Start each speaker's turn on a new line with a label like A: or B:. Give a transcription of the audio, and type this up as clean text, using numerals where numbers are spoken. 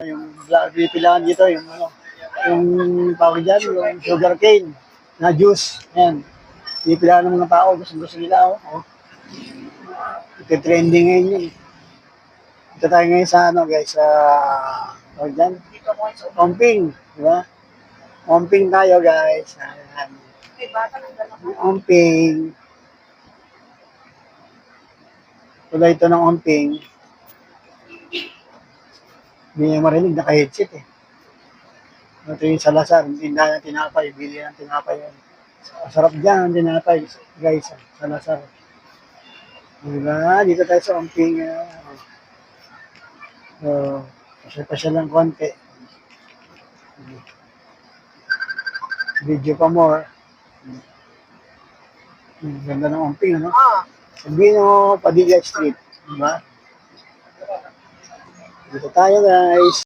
A: Yung pipilaan dito, yung ano, yung tawag dyan, yung sugar cane na juice. Ayan. Pipilaan ng mga tao, gusto nila. Oh. Ito trending ngayon yun. Ito tayo ngayon sa ano guys, sa tawag dyan, Omping. Di ba? Omping tayo guys. Ayan. Omping. Tuloy ito ng Omping. Hindi niya marinig, naka-headset eh. Ito yung Salazar, tindahan ng tinapay, bili ng tinapay yan. Masarap dyan ang tinapay, guys, Salazar. Diba? Dito tayo sa Omping. So, pasya lang konti. Video pa more. Ganda ng Omping, no? Sabino, Padilla Street. Diba? Dito tayo, guys.